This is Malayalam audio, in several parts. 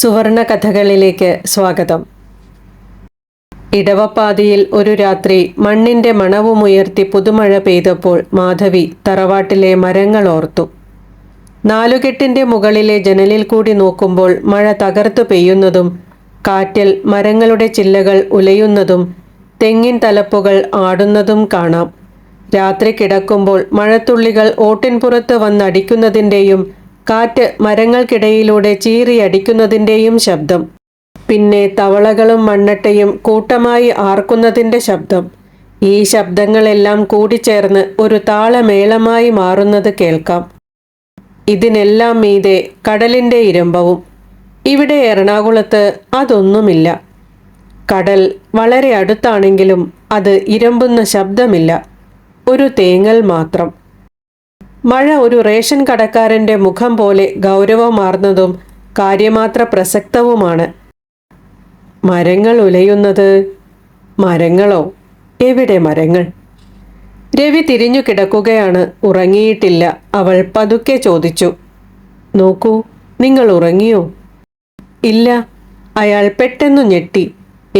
സുവർണ കഥകളിലേക്ക് സ്വാഗതം. ഇടവപ്പാതിയിൽ ഒരു രാത്രി മണ്ണിന്റെ മണവുമുയർത്തി പുതുമഴ പെയ്തപ്പോൾ മാധവി തറവാട്ടിലെ മരങ്ങൾ ഓർത്തു. നാലുകെട്ടിന്റെ മുകളിലെ ജനലിൽ കൂടി നോക്കുമ്പോൾ മഴ തകർത്തു പെയ്യുന്നതും കാറ്റിൽ മരങ്ങളുടെ ചില്ലകൾ ഉലയുന്നതും തെങ്ങിൻ തലപ്പുകൾ ആടുന്നതും കാണാം. രാത്രി കിടക്കുമ്പോൾ മഴത്തുള്ളികൾ ഓട്ടിൻപുറത്ത് വന്നടിക്കുന്നതിൻ്റെയും കാറ്റ് മരങ്ങൾക്കിടയിലൂടെ ചീറിയടിക്കുന്നതിൻ്റെയും ശബ്ദം, പിന്നെ തവളകളും മണ്ണട്ടയും കൂട്ടമായി ആർക്കുന്നതിൻ്റെ ശബ്ദം. ഈ ശബ്ദങ്ങളെല്ലാം കൂടിച്ചേർന്ന് ഒരു താളമേളമായി മാറുന്നത് കേൾക്കാം. ഇതിനെല്ലാം മീതെ കടലിൻ്റെ ഇരമ്പവും. ഇവിടെ എറണാകുളത്ത് അതൊന്നുമില്ല. കടൽ വളരെ അടുത്താണെങ്കിലും അത് ഇരമ്പുന്ന ശബ്ദമില്ല, ഒരു തേങ്ങൽ മാത്രം. മഴ ഒരു റേഷൻ കടക്കാരൻ്റെ മുഖം പോലെ ഗൗരവമാർന്നതും കാര്യമാത്ര പ്രസക്തവുമാണ്. മരങ്ങൾ ഉലയുന്നത്. മരങ്ങളോ? എവിടെ മരങ്ങൾ? രവി തിരിഞ്ഞു കിടക്കുകയാണ്. ഉറങ്ങിയിട്ടില്ല. അവൾ പതുക്കെ ചോദിച്ചു, നോക്കൂ, നിങ്ങൾ ഉറങ്ങിയോ? ഇല്ല. അയാൾ പെട്ടെന്നു ഞെട്ടി.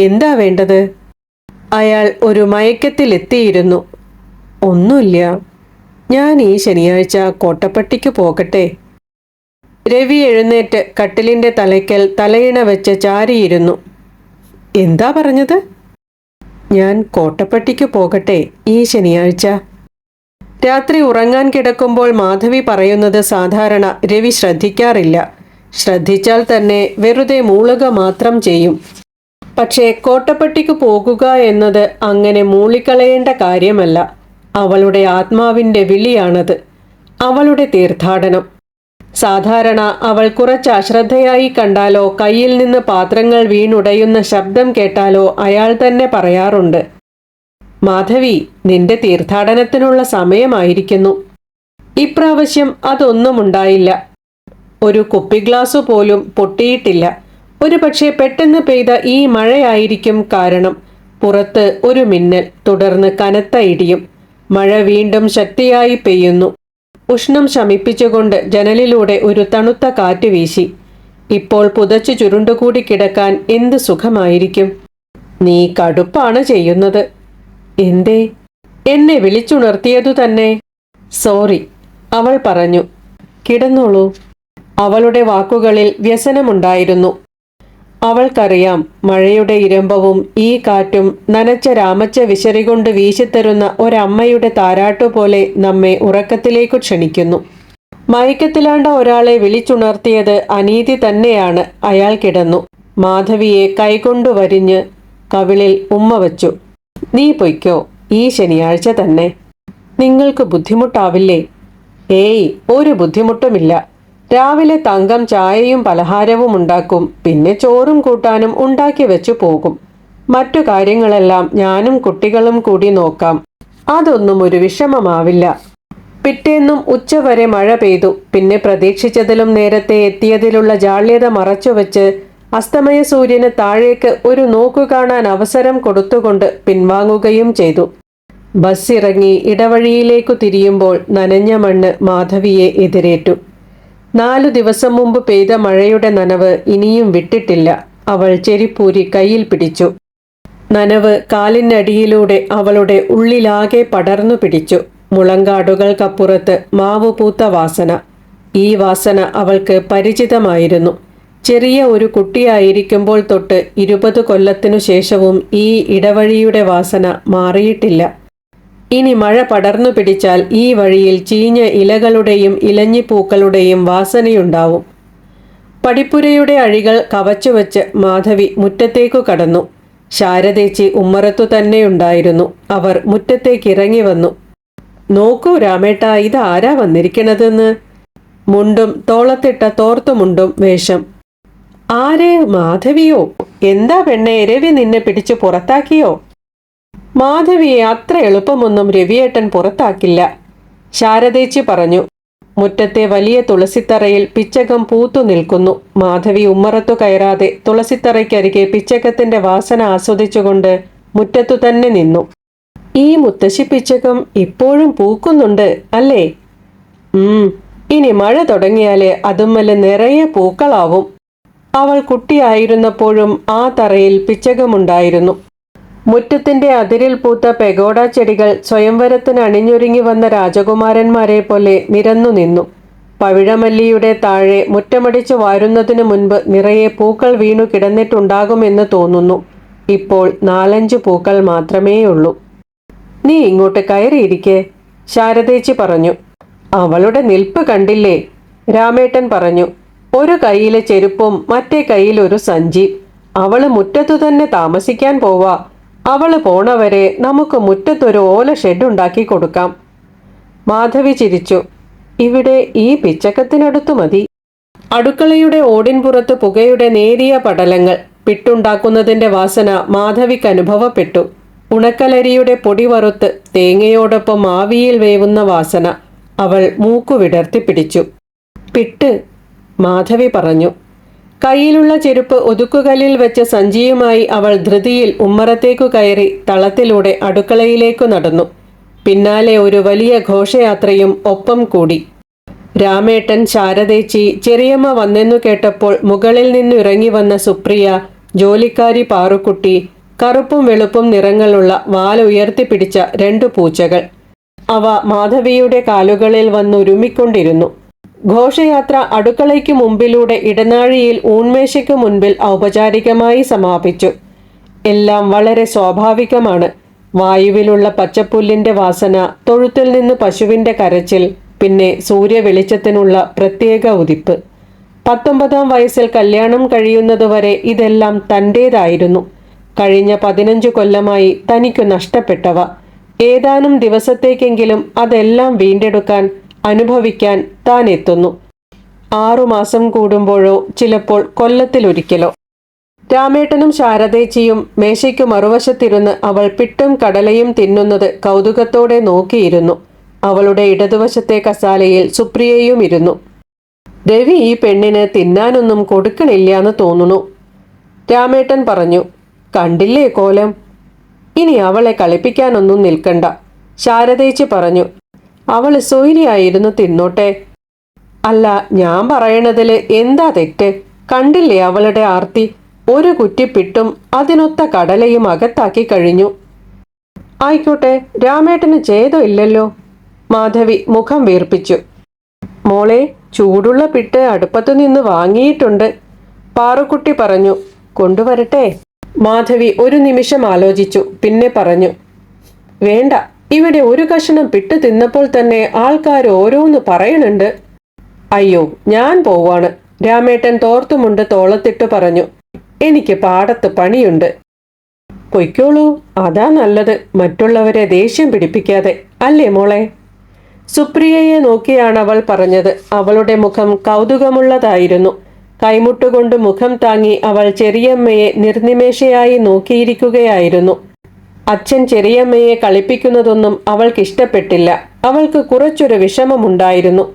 എന്താ വേണ്ടത്? അയാൾ ഒരു മയക്കത്തിലെത്തിയിരുന്നു. ഒന്നുമില്ല, ഞാൻ ഈ ശനിയാഴ്ച കോട്ടപ്പട്ടിക്ക് പോകട്ടെ. രവി എഴുന്നേറ്റ് കട്ടിലിൻ്റെ തലയ്ക്കൽ തലയിണ വെച്ച് ചാരിയിരുന്നു. എന്താ പറഞ്ഞത്? ഞാൻ കോട്ടപ്പട്ടിക്ക് പോകട്ടെ ഈ ശനിയാഴ്ച. രാത്രി ഉറങ്ങാൻ കിടക്കുമ്പോൾ മാധവി പറയുന്നത് സാധാരണ രവി ശ്രദ്ധിക്കാറില്ല. ശ്രദ്ധിച്ചാൽ തന്നെ വെറുതെ മൂളുക മാത്രം ചെയ്യും. പക്ഷേ കോട്ടപ്പട്ടിക്ക് പോകുക എന്നത് അങ്ങനെ മൂളിക്കളയേണ്ട കാര്യമല്ല. അവളുടെ ആത്മാവിൻ്റെ വിളിയാണത്, അവളുടെ തീർത്ഥാടനം. സാധാരണ അവൾ കുറച്ച് അശ്രദ്ധയായി കണ്ടാലോ കയ്യിൽ നിന്ന് പാത്രങ്ങൾ വീണുടയുന്ന ശബ്ദം കേട്ടാലോ അയാൾ തന്നെ പറയാറുണ്ട്, മാധവി, നിന്റെ തീർത്ഥാടനത്തിനുള്ള സമയമായിരിക്കുന്നു. ഇപ്രാവശ്യം അതൊന്നുമുണ്ടായില്ല. ഒരു കുപ്പിഗ്ലാസ് പോലും പൊട്ടിയിട്ടില്ല. ഒരു പക്ഷേ പെട്ടെന്ന് പെയ്ത ഈ മഴയായിരിക്കും കാരണം. പുറത്ത് ഒരു മിന്നൽ, തുടർന്ന് കനത്ത ഇടിയും. മഴ വീണ്ടും ശക്തിയായി പെയ്യുന്നു. ഉഷ്ണം ശമിപ്പിച്ചുകൊണ്ട് ജനലിലൂടെ ഒരു തണുത്ത കാറ്റ് വീശി. ഇപ്പോൾ പുതച്ചു ചുരുണ്ടുകൂടി കിടക്കാൻ എന്ത് സുഖമായിരിക്കും. നീ കടുപ്പാണ് ചെയ്യുന്നത്. എന്തേ? എന്നെ വിളിച്ചുണർത്തിയതു തന്നെ. സോറി, അവൾ പറഞ്ഞു. കിടന്നോളൂ. അവളുടെ വാക്കുകളിൽ വ്യസനമുണ്ടായിരുന്നു. അവൾക്കറിയാം, മഴയുടെ ഇരമ്പവും ഈ കാറ്റും നനച്ച രാമച്ച വിശറികൊണ്ട് വീശിത്തരുന്ന ഒരമ്മയുടെ താരാട്ടുപോലെ നമ്മെ ഉറക്കത്തിലേക്കു ക്ഷണിക്കുന്നു. മയക്കത്തിലാണ്ട ഒരാളെ വിളിച്ചുണർത്തിയത് അനീതി തന്നെയാണ്. അയാൾ കിടന്നു. മാധവിയെ കൈകൊണ്ടു വരിഞ്ഞ് കവിളിൽ ഉമ്മ വച്ചു. നീ പൊയ്ക്കോ, ഈ ശനിയാഴ്ച തന്നെ. നിങ്ങൾക്ക് ബുദ്ധിമുട്ടാവില്ലേ? ഏയ്, ഒരു ബുദ്ധിമുട്ടുമില്ല. രാവിലെ തങ്കം ചായയും പലഹാരവും ഉണ്ടാക്കും, പിന്നെ ചോറും കൂട്ടാനും ഉണ്ടാക്കി വെച്ചു പോകും. മറ്റു കാര്യങ്ങളെല്ലാം ഞാനും കുട്ടികളും കൂടി നോക്കാം. അതൊന്നും ഒരു വിഷമമാവില്ല. പിറ്റേന്നും ഉച്ചവരെ മഴ പെയ്തു. പിന്നെ പ്രതീക്ഷിച്ചതിലും നേരത്തെ എത്തിയതിലുള്ള ജാള്യത മറച്ചുവെച്ച് അസ്തമയ സൂര്യന് താഴേക്ക് ഒരു നോക്കു കാണാൻ അവസരം കൊടുത്തുകൊണ്ട് പിൻവാങ്ങുകയും ചെയ്തു. ബസ് ഇറങ്ങി ഇടവഴിയിലേക്കു തിരിയുമ്പോൾ നനഞ്ഞ മണ്ണ് മാധവിയെ എതിരേറ്റു. 4 ദിവസം മുമ്പ് പെയ്ത മഴയുടെ നനവ് ഇനിയും വിട്ടിട്ടില്ല. അവൾ ചെരിപ്പൂരി കയ്യിൽ പിടിച്ചു. നനവ് കാലിനടിയിലൂടെ അവളുടെ ഉള്ളിലാകെ പടർന്നു പിടിച്ചു. മുളങ്കാടുകൾക്കപ്പുറത്ത് മാവ് പൂത്ത വാസന. ഈ വാസന അവൾക്ക് പരിചിതമായിരുന്നു. ചെറിയ ഒരു കുട്ടിയായിരിക്കുമ്പോൾ തൊട്ട് 20 കൊല്ലത്തിനു ശേഷവും ഈ ഇടവഴിയുടെ വാസന മാറിയിട്ടില്ല. ഇനി മഴ പടർന്നു പിടിച്ചാൽ ഈ വഴിയിൽ ചീഞ്ഞ ഇലകളുടെയും ഇലഞ്ഞിപ്പൂക്കളുടെയും വാസനയുണ്ടാവും. പടിപ്പുരയുടെ അഴികൾ കവച്ചുവെച്ച് മാധവി മുറ്റത്തേക്കു കടന്നു. ശാരദേച്ചി ഉമ്മറത്തു തന്നെയുണ്ടായിരുന്നു. അവർ മുറ്റത്തേക്കിറങ്ങി വന്നു. നോക്കൂ രാമേട്ട, ഇതാരാ വന്നിരിക്കണതെന്ന്. മുണ്ടും തോളത്തിട്ട തോർത്തുമുണ്ടും വേഷം. ആര്? മാധവിയോ? എന്താ പെണ്ണെ, രവി നിന്നെ പിടിച്ചു പുറത്താക്കിയോ? മാധവിയെ അത്ര എളുപ്പമൊന്നും രവിയേട്ടൻ പുറത്താക്കില്ല, ശാരദേച്ചി പറഞ്ഞു. മുറ്റത്തെ വലിയ തുളസിത്തറയിൽ പിച്ചകം പൂത്തു നിൽക്കുന്നു. മാധവി ഉമ്മറത്തു കയറാതെ തുളസിത്തറയ്ക്കരികെ പിച്ചകത്തിന്റെ വാസന ആസ്വദിച്ചുകൊണ്ട് മുറ്റത്തു തന്നെ നിന്നു. ഈ മുത്തശ്ശി പിച്ചകം ഇപ്പോഴും പൂക്കുന്നുണ്ട് അല്ലേ? ഇനി മഴ തുടങ്ങിയാലേ അതുമ്മല് നിറയെ പൂക്കളാവും. അവൾ കുട്ടിയായിരുന്നപ്പോഴും ആ തറയിൽ പിച്ചകമുണ്ടായിരുന്നു. മുറ്റത്തിന്റെ അതിരിൽ പൂത്ത പെഗോഡ ചെടികൾ സ്വയംവരത്തിന് അണിഞ്ഞൊരുങ്ങി വന്ന രാജകുമാരന്മാരെ പോലെ നിരന്നു നിന്നു. പവിഴമല്ലിയുടെ താഴെ മുറ്റമടിച്ചു വാരുന്നതിനു മുൻപ് നിറയെ പൂക്കൾ വീണു കിടന്നിട്ടുണ്ടാകുമെന്ന് തോന്നുന്നു. ഇപ്പോൾ 4-5 പൂക്കൾ മാത്രമേയുള്ളൂ. നീ ഇങ്ങോട്ട് കയറിയിരിക്കെ, ശാരദേച്ചി പറഞ്ഞു. അവളുടെ നിൽപ്പ് കണ്ടില്ലേ? രാമേട്ടൻ പറഞ്ഞു. ഒരു കൈയിലെ ചെരുപ്പും മറ്റേ കൈയിൽ ഒരു സഞ്ചി. അവള് മുറ്റത്തു തന്നെ താമസിക്കാൻ പോവാ. അവള് പോണവരെ നമുക്ക് മുറ്റത്തൊരു ഓല ഷെഡ് ഉണ്ടാക്കി കൊടുക്കാം. മാധവി ചിരിച്ചു. ഇവിടെ ഈ പിച്ചക്കത്തിനടുത്തു മതി. അടുക്കളയുടെ ഓടിൻപുറത്ത് പുകയുടെ നേരിയ പടലങ്ങൾ. പിട്ടുണ്ടാക്കുന്നതിന്റെ വാസന മാധവിക്ക് അനുഭവപ്പെട്ടു. ഉണക്കലരിയുടെ പൊടി വറുത്ത് തേങ്ങയോടൊപ്പം ആവിയിൽ വേവുന്ന വാസന. അവൾ മൂക്കു വിടർത്തി പിടിച്ചു. പിട്ട്, മാധവി പറഞ്ഞു. കയ്യിലുള്ള ചെരുപ്പ് ഒതുക്കുകല്ലിൽ വെച്ച സഞ്ചിയുമായി അവൾ ധൃതിയിൽ ഉമ്മറത്തേക്കു കയറി തളത്തിലൂടെ അടുക്കളയിലേക്കു നടന്നു. പിന്നാലെ ഒരു വലിയ ഘോഷയാത്രയും ഒപ്പം കൂടി. രാമേട്ടൻ, ശാരദേച്ചി, ചെറിയമ്മ വന്നെന്നു കേട്ടപ്പോൾ മുകളിൽ നിന്നു ഇറങ്ങി വന്ന സുപ്രിയ, ജോലിക്കാരി പാറുക്കുട്ടി, കറുപ്പും വെളുപ്പും നിറങ്ങളുള്ള വാലുയർത്തിപ്പിടിച്ച 2 പൂച്ചകൾ. അവ മാധവിയുടെ കാലുകളിൽ വന്നുരുമിക്കൊണ്ടിരുന്നു. ഘോഷയാത്ര അടുക്കളയ്ക്ക് മുമ്പിലൂടെ ഇടനാഴിയിൽ ഊൺമേശയ്ക്ക് മുൻപിൽ ഔപചാരികമായി സമാപിച്ചു. എല്ലാം വളരെ സ്വാഭാവികമാണ്. വായുവിലുള്ള പച്ചപ്പുല്ലിന്റെ വാസന, തൊഴുത്തിൽ നിന്ന് പശുവിന്റെ കരച്ചിൽ, പിന്നെ സൂര്യവെളിച്ചത്തിനുള്ള പ്രത്യേക ഉദിപ്പ്. 19-ാം വയസ്സിൽ കല്യാണം കഴിയുന്നതുവരെ ഇതെല്ലാം തൻ്റേതായിരുന്നു. കഴിഞ്ഞ 15 കൊല്ലമായി തനിക്കു നഷ്ടപ്പെട്ടവ. ഏതാനും ദിവസത്തേക്കെങ്കിലും അതെല്ലാം വീണ്ടെടുക്കാൻ, അനുഭവിക്കാൻ താൻ എത്തുന്നു. 6 മാസം കൂടുമ്പോഴോ ചിലപ്പോൾ കൊല്ലത്തിലൊരിക്കലോ. രാമേട്ടനും ശാരദേച്ചിയും മേശയ്ക്കു മറുവശത്തിരുന്ന് അവൾ പിട്ടും കടലയും തിന്നുന്നത് കൗതുകത്തോടെ നോക്കിയിരുന്നു. അവളുടെ ഇടതുവശത്തെ കസാലയിൽ സുപ്രിയയും ഇരുന്നു. രവി ഈ പെണ്ണിന് തിന്നാനൊന്നും കൊടുക്കണില്ലാന്ന് തോന്നുന്നു, രാമേട്ടൻ പറഞ്ഞു. കണ്ടില്ലേ കോലം? ഇനി അവളെ കളിപ്പിക്കാനൊന്നും നിൽക്കണ്ട, ശാരദേച്ചി പറഞ്ഞു. അവള് സ്വൈര്യായിരുന്നു തിന്നോട്ടെ. അല്ല, ഞാൻ പറയണതില് എന്താ തെറ്റ്? കണ്ടില്ലേ അവളുടെ ആർത്തി? ഒരു കുറ്റിപ്പിട്ടും അതിനൊത്ത കടലയും അകത്താക്കി കഴിഞ്ഞു. ആയിക്കോട്ടെ, രാമേട്ടന് ഛേദമില്ലല്ലോ. മാധവി മുഖം വീർപ്പിച്ചു. മോളെ, ചൂടുള്ള പിട്ട് അടുപ്പത്തു നിന്ന് വാങ്ങിയിട്ടുണ്ട്, പാറുക്കുട്ടി പറഞ്ഞു. കൊണ്ടുവരട്ടെ? മാധവി ഒരു നിമിഷം ആലോചിച്ചു. പിന്നെ പറഞ്ഞു, വേണ്ട. ഇവിടെ ഒരു കഷണം പിട്ട് തിന്നപ്പോൾ തന്നെ ആൾക്കാർ ഓരോന്ന് പറയണുണ്ട്. അയ്യോ, ഞാൻ പോവാണ്, രാമേട്ടൻ തോർത്തുമുണ്ട് തോളത്തിട്ട് പറഞ്ഞു. എനിക്ക് പാടത്ത് പണിയുണ്ട്. പൊയ്ക്കോളൂ, അതാ നല്ലത്. മറ്റുള്ളവരെ ദേഷ്യം പിടിപ്പിക്കാതെ, അല്ലേ മോളെ? സുപ്രിയയെ നോക്കിയാണ് അവൾ പറഞ്ഞത്. അവളുടെ മുഖം കൗതുകമുള്ളതായിരുന്നു. കൈമുട്ടുകൊണ്ട് മുഖം താങ്ങി അവൾ ചെറിയമ്മയെ നിർനിമേഷയായി നോക്കിയിരിക്കുകയായിരുന്നു. അച്ഛൻ ചെറിയമ്മയെ കളിപ്പിക്കുന്നതൊന്നും അവൾക്കിഷ്ടപ്പെട്ടില്ല. അവൾക്ക് കുറച്ചൊരു വിഷമമുണ്ടായിരുന്നു.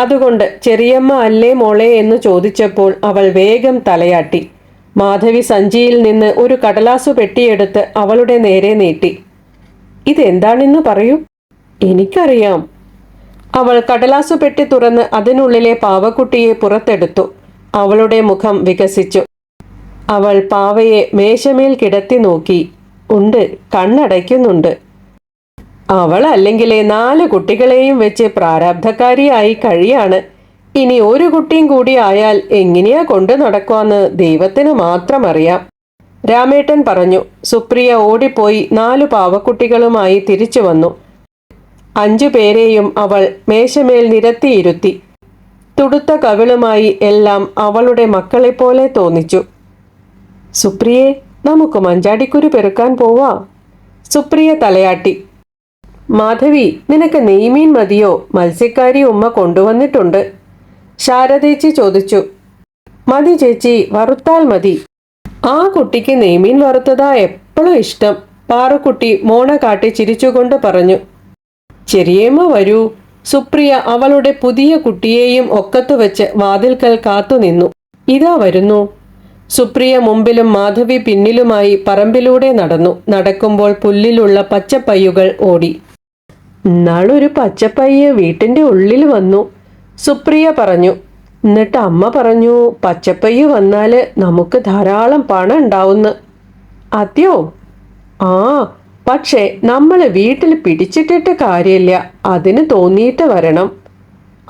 അതുകൊണ്ട് ചെറിയമ്മ അല്ലേ മോളെ എന്ന് ചോദിച്ചപ്പോൾ അവൾ വേഗം തലയാട്ടി. മാധവി സഞ്ചിയിൽ നിന്ന് ഒരു കടലാസു പെട്ടിയെടുത്ത് അവളുടെ നേരെ നീട്ടി. ഇതെന്താണെന്ന് പറയൂ. എനിക്കറിയാം. അവൾ കടലാസു പെട്ടി തുറന്ന് അതിനുള്ളിലെ പാവക്കുട്ടിയെ പുറത്തെടുത്തു. അവളുടെ മുഖം വികസിച്ചു. അവൾ പാവയെ മേശമേൽ കിടത്തി നോക്കി. ഉണ്ട്, കണ്ണടയ്ക്കുന്നുണ്ട്. അവൾ അല്ലെങ്കിലേ 4 കുട്ടികളെയും വെച്ച് പ്രാരാബ്ധക്കാരിയായി കഴിയാണ്. ഇനി ഒരു കുട്ടിയും കൂടി ആയാൽ എങ്ങനെയാ കൊണ്ട് നടക്കുവാന്ന് ദൈവത്തിന് മാത്രം അറിയാം, രാമേട്ടൻ പറഞ്ഞു. സുപ്രിയ ഓടിപ്പോയി 4 പാവക്കുട്ടികളുമായി തിരിച്ചു വന്നു. 5 പേരെയും അവൾ മേശമേൽ നിരത്തിയിരുത്തി. തുടുത്ത കവിളുമായി എല്ലാം അവളുടെ മക്കളെപ്പോലെ തോന്നിച്ചു. സുപ്രിയെ, നമുക്ക് മഞ്ചാടിക്കുരു പെറുക്കാൻ പോവാ. സുപ്രിയ തലയാട്ടി. മാധവി, നിനക്ക് നെയ്മീൻ മതിയോ? മത്സ്യക്കാരി ഉമ്മ കൊണ്ടുവന്നിട്ടുണ്ട്, ശാരദേച്ചി ചോദിച്ചു. മതി ചേച്ചി, വറുത്താൽ മതി. ആ കുട്ടിക്ക് നെയ്മീൻ വറുത്തതാ എപ്പോഴും ഇഷ്ടം, പാറുക്കുട്ടി മോണ കാട്ടി ചിരിച്ചുകൊണ്ട് പറഞ്ഞു. ചെറിയമ്മ വരൂ. സുപ്രിയ അവളുടെ പുതിയ കുട്ടിയെയും ഒക്കത്തു വെച്ച് വാതിൽക്കൽ കാത്തുനിന്നു. ഇതാ വരുന്നു. സുപ്രിയ മുമ്പിലും മാധവി പിന്നിലുമായി പറമ്പിലൂടെ നടന്നു. നടക്കുമ്പോൾ പുല്ലിലുള്ള പച്ചപ്പയ്യുകൾ ഓടി. ഇന്നാളൊരു പച്ചപ്പയ്യ് വീട്ടിന്റെ ഉള്ളിൽ വന്നു, സുപ്രിയ പറഞ്ഞു. എന്നിട്ട് അമ്മ പറഞ്ഞു പച്ചപ്പയ്യ് വന്നാല് നമുക്ക് ധാരാളം പണം ഉണ്ടാവുന്ന്. അതെയോ? ആ, പക്ഷേ നമ്മൾ വീട്ടിൽ പിടിച്ചിട്ടിട്ട് കാര്യമില്ല, അതിന് തോന്നിയിട്ട് വരണം.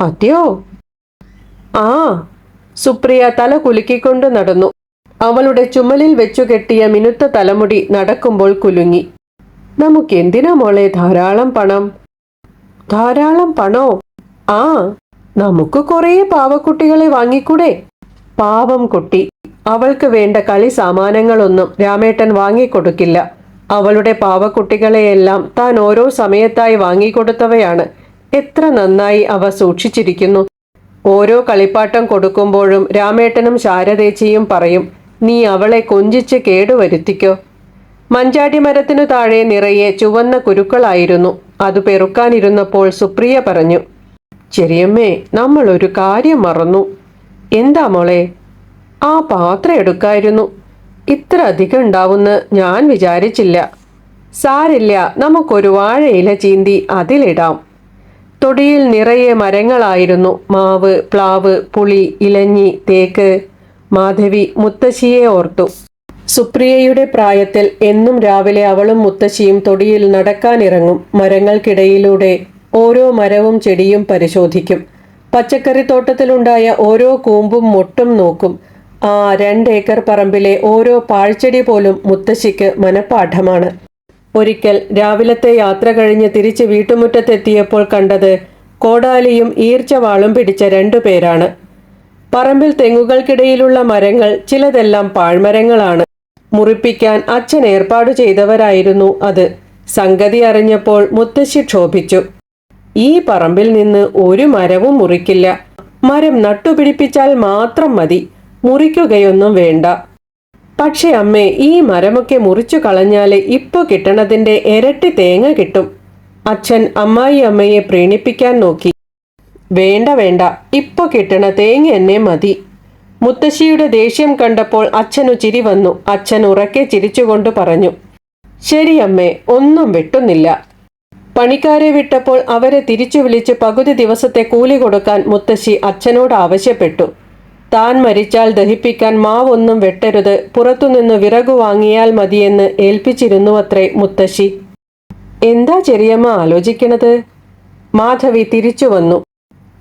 അതെയോ? ആ. സുപ്രിയ തല കുലുക്കിക്കൊണ്ട് നടന്നു. അവളുടെ ചുമലിൽ വെച്ചു കെട്ടിയ മിനുത്ത തലമുടി നടക്കുമ്പോൾ കുലുങ്ങി. നമുക്കെന്തിനാ മോളെ ധാരാളം പണം? ധാരാളം പണോ? ആ, നമുക്ക് കുറേ പാവക്കുട്ടികളെ വാങ്ങിക്കൂടെ? പാവം കുട്ടി, അവൾക്ക് വേണ്ട കളി സാമാനങ്ങളൊന്നും രാമേട്ടൻ വാങ്ങിക്കൊടുക്കില്ല. അവളുടെ പാവക്കുട്ടികളെയെല്ലാം താൻ ഓരോ സമയത്തായി വാങ്ങിക്കൊടുത്തവയാണ്. എത്ര നന്നായി അവ സൂക്ഷിച്ചിരിക്കുന്നു. ഓരോ കളിപ്പാട്ടം കൊടുക്കുമ്പോഴും രാമേട്ടനും ശാരദേച്ചിയും പറയും, നീ അവളെ കൊഞ്ചിച്ച് കേടുവരുത്തിക്കോ. മഞ്ചാടി മരത്തിനു താഴെ നിറയെ ചുവന്ന കുരുക്കളായിരുന്നു. അത് പെറുക്കാനിരുന്നപ്പോൾ സുപ്രിയ പറഞ്ഞു, ചെറിയമ്മേ, നമ്മൾ ഒരു കാര്യം മറന്നു. എന്താ മോളെ? ആ പാത്രം എടുക്കായിരുന്നു. ഇത്ര അധികം ഉണ്ടാവുമെന്ന് ഞാൻ വിചാരിച്ചില്ല. സാരില്ല, നമുക്കൊരു വാഴയില ചീന്തി അതിലിടാം. തൊടിയിൽ നിറയെ മരങ്ങളായിരുന്നു. മാവ്, പ്ലാവ്, പുളി, ഇലഞ്ഞി, തേക്ക്. മാധവി മുത്തശ്ശിയെ ഓർത്തു. സുപ്രിയയുടെ പ്രായത്തിൽ എന്നും രാവിലെ അവളും മുത്തശ്ശിയും തൊടിയിൽ നടക്കാനിറങ്ങും. മരങ്ങൾക്കിടയിലൂടെ ഓരോ മരവും ചെടിയും പരിശോധിക്കും. പച്ചക്കറിത്തോട്ടത്തിലുണ്ടായ ഓരോ കൂമ്പും മൊട്ടും നോക്കും. ആ 2 ഏക്കർ പറമ്പിലെ ഓരോ പാഴ്ചെടി പോലും മുത്തശ്ശിക്ക് മനഃപാഠമാണ്. ഒരിക്കൽ രാവിലത്തെ യാത്ര കഴിഞ്ഞ് തിരിച്ച് വീട്ടുമുറ്റത്തെത്തിയപ്പോൾ കണ്ടത് കോടാലിയും ഈർച്ചവാളും പിടിച്ച 2 പേരാണ്. പറമ്പിൽ തെങ്ങുകൾക്കിടയിലുള്ള മരങ്ങൾ ചിലതെല്ലാം പാഴ്മരങ്ങളാണ്. മുറിപ്പിക്കാൻ അച്ഛൻ ഏർപ്പാട് ചെയ്തവരായിരുന്നു അത്. സംഗതി അറിഞ്ഞപ്പോൾ മുത്തശ്ശി ക്ഷോഭിച്ചു. ഈ പറമ്പിൽ നിന്ന് ഒരു മരവും മുറിക്കില്ല. മരം നട്ടുപിടിപ്പിച്ചാൽ മാത്രം മതി, മുറിക്കുകയൊന്നും വേണ്ട. പക്ഷെ അമ്മേ, ഈ മരമൊക്കെ മുറിച്ചു കളഞ്ഞാല് ഇപ്പൊ കിട്ടണതിന്റെ ഇരട്ടി തേങ്ങ കിട്ടും. അച്ഛൻ അമ്മായി അമ്മയെ പ്രീണിപ്പിക്കാൻ നോക്കി. വേണ്ട വേണ്ട, ഇപ്പൊ കിട്ടണ തേങ്ങ എന്നെ മതി. മുത്തശ്ശിയുടെ ദേഷ്യം കണ്ടപ്പോൾ അച്ഛനു ചിരി വന്നു. അച്ഛൻ ഉറക്കെ ചിരിച്ചുകൊണ്ട് പറഞ്ഞു, ശരി അമ്മേ, ഒന്നും വെട്ടുന്നില്ല. പണിക്കാരെ വിട്ടപ്പോൾ അവരെ തിരിച്ചു വിളിച്ച് പകുതി ദിവസത്തെ കൂലി കൊടുക്കാൻ മുത്തശ്ശി അച്ഛനോട് ആവശ്യപ്പെട്ടു. താൻ മരിച്ചാൽ ദഹിപ്പിക്കാൻ മാവൊന്നും വെട്ടരുത്, പുറത്തുനിന്ന് വിറകു വാങ്ങിയാൽ മതിയെന്ന് ഏൽപ്പിച്ചിരുന്നുവത്രേ മുത്തശ്ശി. എന്താ ചെറിയമ്മ ആലോചിക്കണത്? മാധവി തിരിച്ചു വന്നു.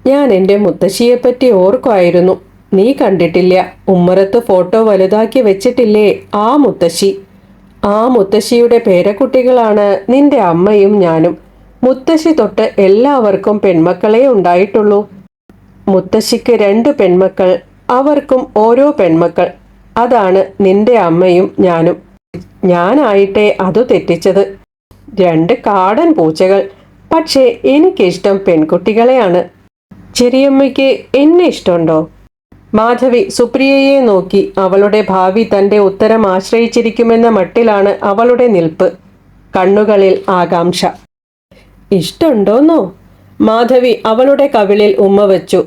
ഞാൻ എൻ്റെ മുത്തശ്ശിയെപ്പറ്റി ഓർക്കുമായിരുന്നു. നീ കണ്ടിട്ടില്ല, ഉമ്മറത്ത് ഫോട്ടോ വലുതാക്കി വെച്ചിട്ടില്ലേ ആ മുത്തശ്ശി. ആ മുത്തശ്ശിയുടെ പേരക്കുട്ടികളാണ് നിന്റെ അമ്മയും ഞാനും. മുത്തശ്ശി തൊട്ട് എല്ലാവർക്കും പെൺമക്കളെ ഉണ്ടായിട്ടുള്ളൂ. മുത്തശ്ശിക്ക് 2 പെൺമക്കൾ, അവർക്കും ഓരോ പെൺമക്കൾ. അതാണ് നിന്റെ അമ്മയും ഞാനും. ഞാനായിട്ടേ അത് തെറ്റിച്ചത്. 2 കാടൻ പൂച്ചകൾ. പക്ഷേ എനിക്കിഷ്ടം പെൺകുട്ടികളെയാണ്. ചെറിയമ്മയ്ക്ക് എന്നെ ഇഷ്ടമുണ്ടോ? മാധവി സുപ്രിയയെ നോക്കി. അവളുടെ ഭാവി തന്റെ ഉത്തരം ആശ്രയിച്ചിരിക്കുമെന്ന മട്ടിലാണ് അവളുടെ നിൽപ്പ്. കണ്ണുകളിൽ ആകാംക്ഷ. ഇഷ്ടമുണ്ടോന്നോ? മാധവി അവളുടെ കവിളിൽ ഉമ്മ വച്ചു.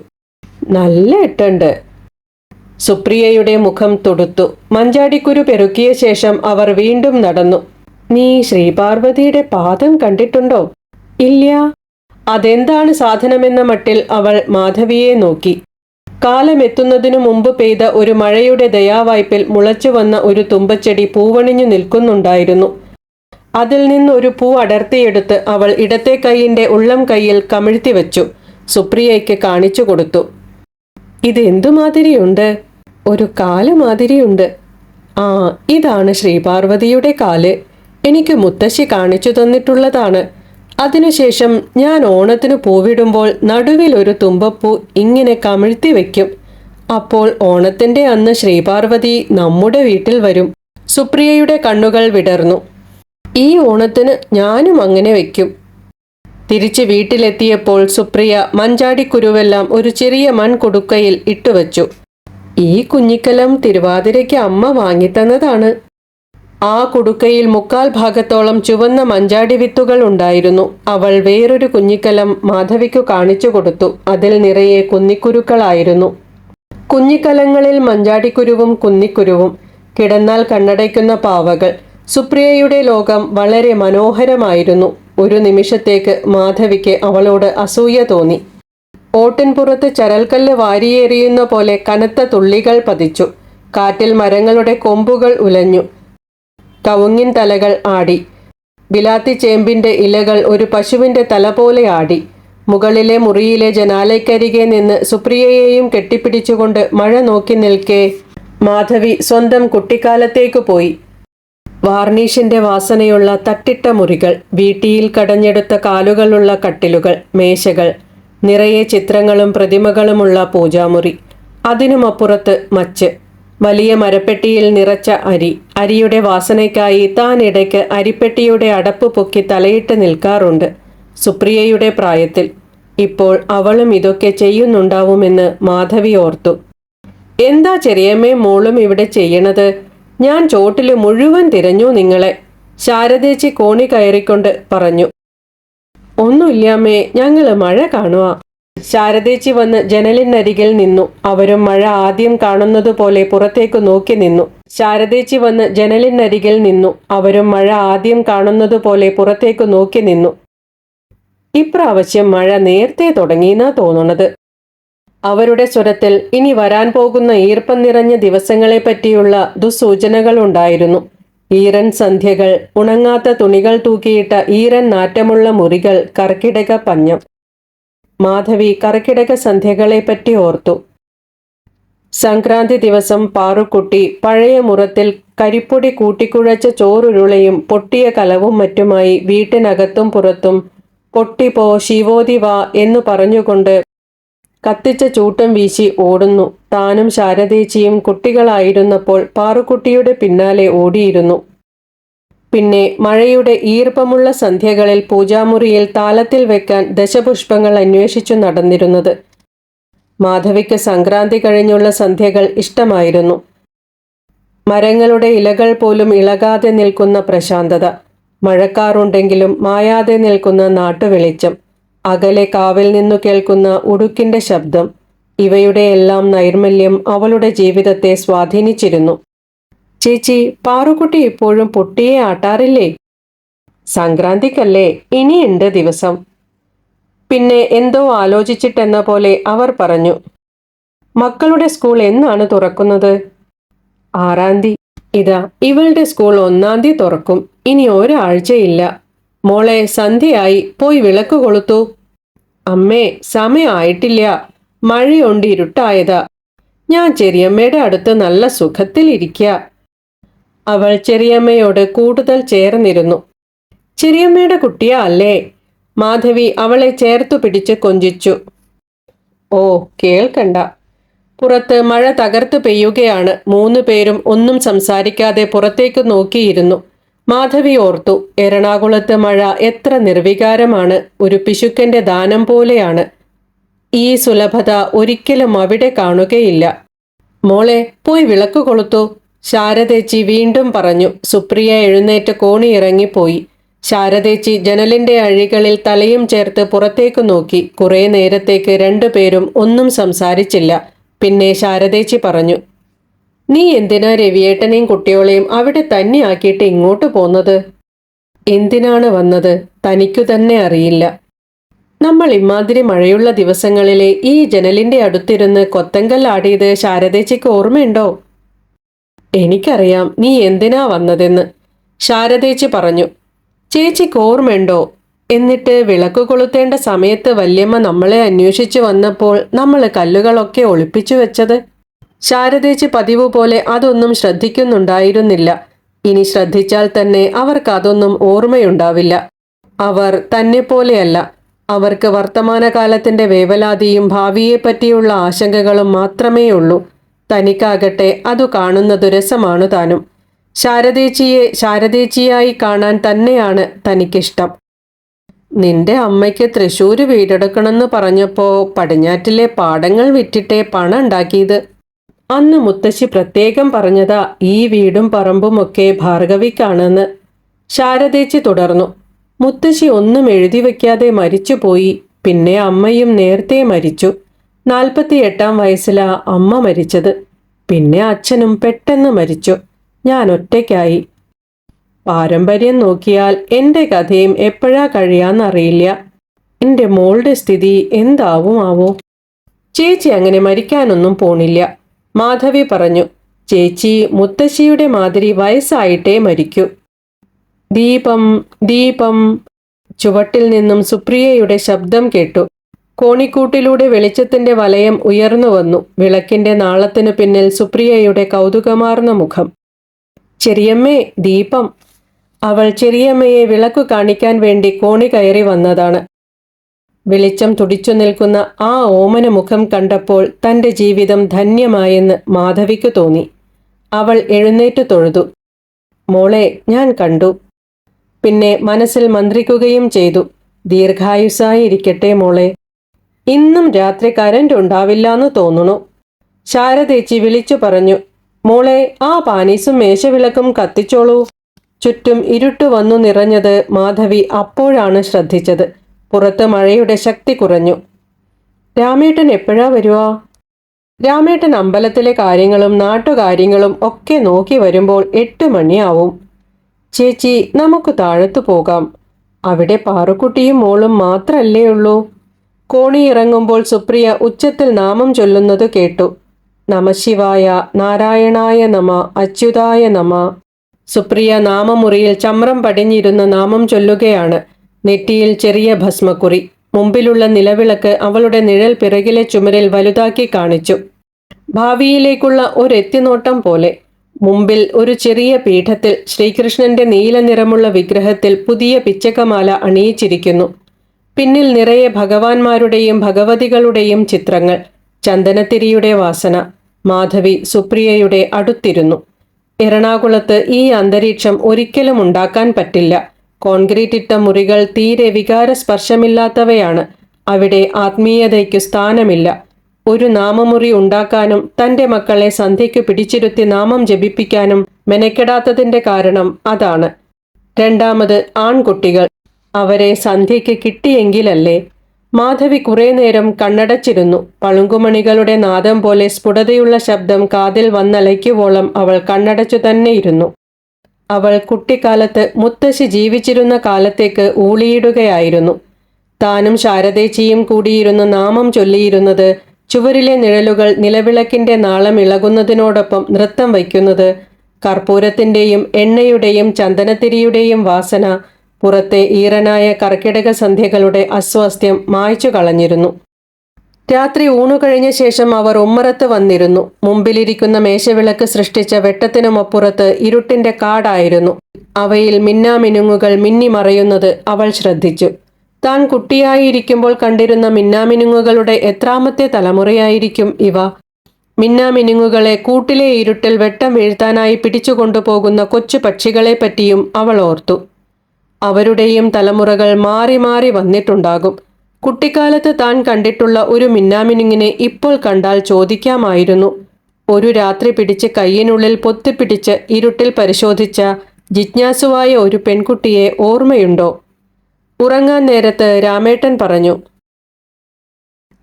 നല്ല ഇട്ടുണ്ട്. സുപ്രിയയുടെ മുഖം തുടുത്തു. മഞ്ചാടിക്കുരു പെറുക്കിയ ശേഷം അവർ വീണ്ടും നടന്നു. നീ ശ്രീപാർവതിയുടെ പാദം കണ്ടിട്ടുണ്ടോ? ഇല്ല. അതെന്താണ് സാധനമെന്ന മട്ടിൽ അവൾ മാധവിയെ നോക്കി. കാലമെത്തുന്നതിനു മുമ്പ് പെയ്ത ഒരു മഴയുടെ ദയാവായ്പിൽ മുളച്ചു വന്ന ഒരു തുമ്പച്ചെടി പൂവണിഞ്ഞു നിൽക്കുന്നുണ്ടായിരുന്നു. അതിൽ നിന്നൊരു പൂ അടർത്തിയെടുത്ത് അവൾ ഇടത്തെ കൈയിന്റെ ഉള്ളം കൈയിൽ കമിഴ്ത്തി വെച്ചു. സുപ്രിയയ്ക്ക് കാണിച്ചു കൊടുത്തു. ഇതെന്തുമാതിരിയുണ്ട്? ഒരു കാല് മാതിരിയുണ്ട്. ആ, ഇതാണ് ശ്രീപാർവതിയുടെ കാല്. എനിക്ക് മുത്തശ്ശി കാണിച്ചു തന്നിട്ടുള്ളതാണ്. അതിനുശേഷം ഞാൻ ഓണത്തിന് പൂവിടുമ്പോൾ നടുവിൽ ഒരു തുമ്പപ്പൂ ഇങ്ങനെ കമിഴ്ത്തി വയ്ക്കും. അപ്പോൾ ഓണത്തിന്റെ അന്ന് ശ്രീപാർവതി നമ്മുടെ വീട്ടിൽ വരും. സുപ്രിയയുടെ കണ്ണുകൾ വിടർന്നു. ഈ ഓണത്തിന് ഞാനും അങ്ങനെ വയ്ക്കും. തിരിച്ച് വീട്ടിലെത്തിയപ്പോൾ സുപ്രിയ മഞ്ചാടിക്കുരുവെല്ലാം ഒരു ചെറിയ മൺകുടുക്കയിൽ ഇട്ടുവച്ചു. ഈ കുഞ്ഞിക്കലം തിരുവാതിരയ്ക്ക് അമ്മ വാങ്ങിത്തന്നതാണ്. ആ കുടുക്കയിൽ 3/4 ഭാഗത്തോളം ചുവന്ന മഞ്ചാടി വിത്തുകൾ ഉണ്ടായിരുന്നു. അവൾ വേറൊരു കുഞ്ഞിക്കലം മാധവിക്കു കാണിച്ചു കൊടുത്തു. അതിൽ നിറയെ കുന്നിക്കുരുക്കളായിരുന്നു. കുഞ്ഞിക്കലങ്ങളിൽ മഞ്ചാടിക്കുരുവും കുന്നിക്കുരുവും. കിടന്നാൽ കണ്ണടയ്ക്കുന്ന പാവകൾ. സുപ്രിയയുടെ ലോകം വളരെ മനോഹരമായിരുന്നു. ഒരു നിമിഷത്തേക്ക് മാധവിക്ക് അവളോട് അസൂയ തോന്നി. ഓട്ടിൻപുറത്ത് ചരൽക്കല്ല് വാരിയെറിയുന്ന പോലെ കനത്ത തുള്ളികൾ പതിച്ചു. കാറ്റിൽ മരങ്ങളുടെ കൊമ്പുകൾ ഉലഞ്ഞു. കവുങ്ങിൻ തലകൾ ആടി. ബിലാത്തി ചേമ്പിന്റെ ഇലകൾ ഒരു പശുവിന്റെ തല പോലെ ആടി. മുകളിലെ മുറിയിലെ ജനാലയ്ക്കരികെ നിന്ന് സുപ്രിയയെയും കെട്ടിപ്പിടിച്ചുകൊണ്ട് മഴ നോക്കി നിൽക്കെ മാധവി സ്വന്തം കുട്ടിക്കാലത്തേക്ക് പോയി. വാർണിഷിന്റെ വാസനയുള്ള തട്ടിട്ട മുറികൾ, വീട്ടിയിൽ കടഞ്ഞെടുത്ത കാലുകളുള്ള കട്ടിലുകൾ, മേശകൾ, നിറയെ ചിത്രങ്ങളും പ്രതിമകളുമുള്ള പൂജാമുറി. അതിനുമപ്പുറത്ത് മച്ച്, വലിയ മരപ്പെട്ടിയിൽ നിറച്ച അരി. അരിയുടെ വാസനയ്ക്കായി താൻ ഇടയ്ക്ക് അരിപ്പെട്ടിയുടെ അടപ്പ് പൊക്കി തലയിട്ട് നിൽക്കാറുണ്ട്. സുപ്രിയയുടെ പ്രായത്തിൽ ഇപ്പോൾ അവളും ഇതൊക്കെ ചെയ്യുന്നുണ്ടാവുമെന്ന് മാധവി ഓർത്തു. എന്താ ചെറിയമ്മേ മോളും ഇവിടെ ചെയ്യണത്? ഞാൻ ചോട്ടില് മുഴുവൻ തിരഞ്ഞു നിങ്ങളെ, ശാരദേച്ചി കോണി കയറിക്കൊണ്ട് പറഞ്ഞു. ഒന്നുമില്ലാമ്മേ, ഞങ്ങള് മഴ കാണുക. ശാരദേച്ചി വന്ന് ജനലിനരികിൽ നിന്നു. അവരും മഴ ആദ്യം കാണുന്നത് പോലെ പുറത്തേക്ക് നോക്കി നിന്നു. ശാരദേച്ചി വന്ന് ജനലിനരികിൽ നിന്നു. അവരും മഴ ആദ്യം കാണുന്നത് പോലെ പുറത്തേക്ക് നോക്കി നിന്നു. ഇപ്രാവശ്യം മഴ നേരത്തെ തുടങ്ങിയെന്നാ തോന്നണത്. അവരുടെ സ്വരത്തിൽ ഇനി വരാൻ പോകുന്ന ഈർപ്പം നിറഞ്ഞ ദിവസങ്ങളെപ്പറ്റിയുള്ള ദുസ്സൂചനകളുണ്ടായിരുന്നു. ഈറൻ സന്ധ്യകൾ, ഉണങ്ങാത്ത തുണികൾ തൂക്കിയിട്ട ഈറൻ നാറ്റമുള്ള മുറികൾ, കർക്കിടക പഞ്ഞം. മാധവി കർക്കിടക സന്ധ്യകളെപ്പറ്റി ഓർത്തു. സംക്രാന്തി ദിവസം പാറുക്കുട്ടി പഴയ മുറത്തിൽ കരിപ്പൊടി കൂട്ടിക്കുഴച്ച ചോറുരുളയും പൊട്ടിയ കലവും മറ്റുമായി വീട്ടിനകത്തും പുറത്തും പൊട്ടിപ്പോ ശിവോതി വാ എന്നു പറഞ്ഞുകൊണ്ട് കത്തിച്ച ചൂട്ടും വീശി ഓടുന്നു. താനും ശാരദേച്ചിയും കുട്ടികളായിരുന്നപ്പോൾ പാറുക്കുട്ടിയുടെ പിന്നാലെ ഓടിയിരുന്നു. പിന്നെ മഴയുടെ ഈർപ്പമുള്ള സന്ധ്യകളിൽ പൂജാമുറിയിൽ താലത്തിൽ വെക്കാൻ ദശപുഷ്പങ്ങൾ അന്വേഷിച്ചു നടന്നിരുന്നത്. മാധവിക്ക് സംക്രാന്തി കഴിഞ്ഞുള്ള സന്ധ്യകൾ ഇഷ്ടമായിരുന്നു. മരങ്ങളുടെ ഇലകൾ പോലും ഇളകാതെ നിൽക്കുന്ന പ്രശാന്തത, മഴക്കാറുണ്ടെങ്കിലും മായാതെ നിൽക്കുന്ന നാട്ടുവെളിച്ചം, അകലെ കാവിൽ നിന്നു കേൾക്കുന്ന ഉടുക്കിന്റെ ശബ്ദം, ഇവയുടെയെല്ലാം നൈർമല്യം അവളുടെ ജീവിതത്തെ സ്വാധീനിച്ചിരുന്നു. ചേച്ചി, പാറുക്കുട്ടി ഇപ്പോഴും പൊട്ടിയെ ആട്ടാറില്ലേ? സംക്രാന്തിക്കല്ലേ, ഇനിയുണ്ട് ദിവസം. പിന്നെ എന്തോ ആലോചിച്ചിട്ടെന്ന പോലെ അവർ പറഞ്ഞു. മക്കളുടെ സ്കൂൾ എന്നാണ് തുറക്കുന്നത്? 6-ാം തീയതി. ഇതാ ഇവളുടെ സ്കൂൾ 1-ാം തീയതി തുറക്കും. ഇനി ഒരാഴ്ചയില്ല. മോളെ, സന്ധ്യയായി, പോയി വിളക്ക് കൊളുത്തു. അമ്മേ, സമയമായിട്ടില്ല. മഴയുണ്ട്, ഇരുട്ടായതാ. ഞാൻ ചെറിയമ്മയുടെ അടുത്ത് നല്ല സുഖത്തിലിരിക്കുക. അവൾ ചെറിയമ്മയോട് കൂടുതൽ ചേർന്നിരുന്നു. ചെറിയമ്മയുടെ കുട്ടിയാ അല്ലേ? മാധവി അവളെ ചേർത്തു പിടിച്ച് കൊഞ്ചിച്ചു. ഓ, കേൾക്കണ്ട. പുറത്ത് മഴ തകർത്ത് പെയ്യുകയാണ്. 3 പേരും ഒന്നും സംസാരിക്കാതെ പുറത്തേക്ക് നോക്കിയിരുന്നു. മാധവി ഓർത്തു, എറണാകുളത്ത് മഴ എത്ര നിർവികാരമാണ്. ഒരു പിശുക്കന്റെ ദാനം പോലെയാണ്. ഈ സുലഭത ഒരിക്കലും അവിടെ കാണുകയില്ല. മോളെ, പോയി വിളക്ക് കൊളുത്തു, ശാരദേച്ചി വീണ്ടും പറഞ്ഞു. സുപ്രിയ എഴുന്നേറ്റ് കോണി ഇറങ്ങിപ്പോയി. ശാരദേച്ചി ജനലിന്റെ അഴികളിൽ തലയും ചേർത്ത് പുറത്തേക്ക് നോക്കി. കുറെ നേരത്തേക്ക് 2 പേരും ഒന്നും സംസാരിച്ചില്ല. പിന്നെ ശാരദേച്ചി പറഞ്ഞു, നീ എന്തിനാ രവിയേട്ടനെയും കുട്ടിയോളെയും അവിടെ തന്നെ ആക്കിയിട്ട് ഇങ്ങോട്ട് പോന്നത്? എന്തിനാണ് വന്നത് തനിക്കു തന്നെ അറിയില്ല. നമ്മൾ ഇമാതിരി മഴയുള്ള ദിവസങ്ങളിലെ ഈ ജനലിന്റെ അടുത്തിരുന്ന് കൊത്തങ്കല്ലാടിയത് ശാരദേച്ചിക്ക് ഓർമ്മയുണ്ടോ? എനിക്കറിയാം നീ എന്തിനാ വന്നതെന്ന്, ശാരദേച്ചി പറഞ്ഞു. ചേച്ചിക്ക് ഓർമ്മയുണ്ടോ? എന്നിട്ട് വിളക്ക് കൊളുത്തേണ്ട സമയത്ത് വല്യമ്മ നമ്മളെ അന്വേഷിച്ചു വന്നപ്പോൾ നമ്മൾ കല്ലുകളൊക്കെ ഒളിപ്പിച്ചു വെച്ചത്? ശാരദേച്ചി പതിവ് പോലെ അതൊന്നും ശ്രദ്ധിക്കുന്നുണ്ടായിരുന്നില്ല. ഇനി ശ്രദ്ധിച്ചാൽ തന്നെ അവർക്ക് അതൊന്നും ഓർമ്മയുണ്ടാവില്ല. അവർ തന്നെപ്പോലെയല്ല. അവർക്ക് വർത്തമാനകാലത്തിന്റെ വേവലാതിയും ഭാവിയെപ്പറ്റിയുള്ള ആശങ്കകളും മാത്രമേ ഉള്ളൂ. തനിക്കാകട്ടെ അതു കാണുന്നത് രസമാണു താനും. ശാരദേച്ചിയെ ശാരദേച്ചിയായി കാണാൻ തന്നെയാണ് തനിക്കിഷ്ടം. നിന്റെ അമ്മയ്ക്ക് തൃശ്ശൂര് വീടെടുക്കണമെന്ന് പറഞ്ഞപ്പോ പടിഞ്ഞാറ്റിലെ പാടങ്ങൾ വിറ്റിട്ടേ പണം ഉണ്ടാക്കിയത്. അന്ന് മുത്തശ്ശി പ്രത്യേകം പറഞ്ഞതാ ഈ വീടും പറമ്പുമൊക്കെ ഭാർഗവിക്കാണെന്ന്. ശാരദേച്ചി തുടർന്നു. മുത്തശ്ശി ഒന്നും എഴുതി വയ്ക്കാതെ മരിച്ചുപോയി. പിന്നെ അമ്മയും നേരത്തെ മരിച്ചു. 48-ാം വയസ്സിലാ അമ്മ മരിച്ചത്. പിന്നെ അച്ഛനും പെട്ടെന്ന് മരിച്ചു. ഞാൻ ഒറ്റയ്ക്കായി. പാരമ്പര്യം നോക്കിയാൽ എൻ്റെ കഥയും എപ്പോഴാ കഴിയാന്നറിയില്ല. എൻ്റെ മോളുടെ സ്ഥിതി എന്താവുമാവോ? ചേച്ചി അങ്ങനെ മരിക്കാനൊന്നും പോണില്ല, മാധവി പറഞ്ഞു. ചേച്ചി മുത്തശ്ശിയുടെ മാതിരി വയസ്സായിട്ടേ മരിക്കൂ. ദീപം, ദീപം. ചുവട്ടിൽ നിന്നും സുപ്രിയയുടെ ശബ്ദം കേട്ടു. കോണിക്കൂട്ടിലൂടെ വെളിച്ചത്തിന്റെ വലയം ഉയർന്നു വന്നു. വിളക്കിന്റെ നാളത്തിനു പിന്നിൽ സുപ്രിയയുടെ കൗതുകമാർന്ന മുഖം. ചെറിയമ്മേ, ദീപം. അവൾ ചെറിയമ്മയെ വിളക്കു കാണിക്കാൻ വേണ്ടി കോണി കയറി വന്നതാണ്. വെളിച്ചം തുടിച്ചു നിൽക്കുന്ന ആ ഓമന മുഖം കണ്ടപ്പോൾ തന്റെ ജീവിതം ധന്യമായെന്ന് മാധവിക്ക് തോന്നി. അവൾ എഴുന്നേറ്റ് തൊഴുതു. മോളെ, ഞാൻ കണ്ടു. പിന്നെ മനസ്സിൽ മന്ത്രിക്കുകയും ചെയ്തു. ദീർഘായുസ്സായി ഇരിക്കട്ടെ മോളെ. ഇന്നും രാത്രി കരണ്ട് ഉണ്ടാവില്ലാന്ന് തോന്നുന്നു, ശാരദേച്ചി വിളിച്ചു പറഞ്ഞു. മോളെ, ആ പാനീസും മേശവിളക്കും കത്തിച്ചോളൂ. ചുറ്റും ഇരുട്ടു വന്നു നിറഞ്ഞത് മാധവി അപ്പോഴാണ് ശ്രദ്ധിച്ചത്. പുറത്ത് മഴയുടെ ശക്തി കുറഞ്ഞു. രാമേട്ടൻ എപ്പോഴാ വരുവാ? രാമേട്ടൻ അമ്പലത്തിലെ കാര്യങ്ങളും നാട്ടുകാര്യങ്ങളും ഒക്കെ നോക്കി വരുമ്പോൾ 8 മണിയാവും. ചേച്ചി, നമുക്ക് താഴത്തു പോകാം. അവിടെ പാറുക്കുട്ടിയും മോളും മാത്രല്ലേ ഉള്ളൂ. കോണി ഇറങ്ങുമ്പോൾ സുപ്രിയ ഉച്ചത്തിൽ നാമം ചൊല്ലുന്നത് കേട്ടു. നമശിവായ, നാരായണായ നമ, അച്യുതായ നമ. സുപ്രിയ നാമമുറിയിൽ ചമ്രം പടിഞ്ഞിരുന്ന നാമം ചൊല്ലുകയാണ്. നെറ്റിയിൽ ചെറിയ ഭസ്മക്കുറി. മുമ്പിലുള്ള നിലവിളക്ക് അവളുടെ നിഴൽ പിറകിലെ ചുമരിൽ വലുതാക്കി കാണിച്ചു. ഭാവിയിലേക്കുള്ള ഒരെത്തിനോട്ടം പോലെ. മുമ്പിൽ ഒരു ചെറിയ പീഠത്തിൽ ശ്രീകൃഷ്ണന്റെ നീല നിറമുള്ള വിഗ്രഹത്തിൽ പുതിയ പിച്ചകമാല അണിയിച്ചിരിക്കുന്നു. പിന്നിൽ നിറയെ ഭഗവാന്മാരുടെയും ഭഗവതികളുടെയും ചിത്രങ്ങൾ. ചന്ദനത്തിരിയുടെ വാസന. മാധവി സുപ്രിയയുടെ അടുത്തിരുന്നു. എറണാകുളത്ത് ഈ അന്തരീക്ഷം ഒരിക്കലും ഉണ്ടാക്കാൻ പറ്റില്ല. കോൺക്രീറ്റ് ഇട്ട മുറികൾ തീരെ വികാരസ്പർശമില്ലാത്തവയാണ്. അവിടെ ആത്മീയതയ്ക്കു സ്ഥാനമില്ല. ഒരു നാമമുറി ഉണ്ടാക്കാനും തൻ്റെ മക്കളെ സന്ധ്യയ്ക്ക് പിടിച്ചിരുത്തി നാമം ജപിപ്പിക്കാനും മെനക്കെടാത്തതിൻ്റെ കാരണം അതാണ്. രണ്ടാമത് ആൺകുട്ടികൾ. അവരെ സന്ധ്യയ്ക്ക് കിട്ടിയെങ്കിലല്ലേ. മാധവി കുറേ നേരം കണ്ണടച്ചിരുന്നു. പളുങ്കുമണികളുടെ നാദം പോലെ സ്ഫുടതയുള്ള ശബ്ദം കാതിൽ വന്നലയ്ക്കുവോളം അവൾ കണ്ണടച്ചു തന്നെയിരുന്നു. അവൾ കുട്ടിക്കാലത്ത് മുത്തശ്ശി ജീവിച്ചിരുന്ന കാലത്തേക്ക് ഊളിയിടുകയായിരുന്നു. താനും ശാരദേച്ചിയും കൂടിയിരുന്ന് നാമം ചൊല്ലിയിരുന്നത്, ചുവരിലെ നിഴലുകൾ നിലവിളക്കിന്റെ നാളം ഇളകുന്നതിനോടൊപ്പം നൃത്തം വയ്ക്കുന്നത്, കർപ്പൂരത്തിന്റെയും എണ്ണയുടെയും ചന്ദനത്തിരിയുടെയും വാസന പുറത്തെ ഈറനായ കർക്കിടക സന്ധ്യകളുടെ അസ്വാസ്ഥ്യം മായ്ച്ചു കളഞ്ഞിരുന്നു. രാത്രി ഊണുകഴിഞ്ഞ ശേഷം അവർ ഉമ്മറത്ത് വന്നിരുന്നു. മുമ്പിലിരിക്കുന്ന മേശവിളക്ക് സൃഷ്ടിച്ച വെട്ടത്തിനുമപ്പുറത്ത് ഇരുട്ടിന്റെ കാടായിരുന്നു. അവയിൽ മിന്നാമിനുങ്ങുകൾ മിന്നിമറയുന്നത് അവൾ ശ്രദ്ധിച്ചു. താൻ കുട്ടിയായിരിക്കുമ്പോൾ കണ്ടിരുന്ന മിന്നാമിനുങ്ങുകളുടെ എത്രാമത്തെ തലമുറയായിരിക്കും ഇവ? മിന്നാമിനുങ്ങുകളെ കൂട്ടിലെ ഇരുട്ടിൽ വെട്ടം വീഴ്ത്താനായി പിടിച്ചുകൊണ്ടുപോകുന്ന കൊച്ചു പക്ഷികളെ പറ്റിയും അവൾ ഓർത്തു. അവരുടെയും തലമുറകൾ മാറി മാറി വന്നിട്ടുണ്ടാകും. കുട്ടിക്കാലത്ത് താൻ കണ്ടിട്ടുള്ള ഒരു മിന്നാമിനുങ്ങിനെ ഇപ്പോൾ കണ്ടാൽ ചോദിക്കാമായിരുന്നു. ഒരു രാത്രി പിടിച്ച് കയ്യിനുള്ളിൽ പൊത്തിപ്പിടിച്ച് ഇരുട്ടിൽ പരിശോധിച്ച ജിജ്ഞാസുവായ ഒരു പെൺകുട്ടിയെ ഓർമ്മയുണ്ടോ? ഉറങ്ങാൻ നേരത്ത് രാമേട്ടൻ പറഞ്ഞു,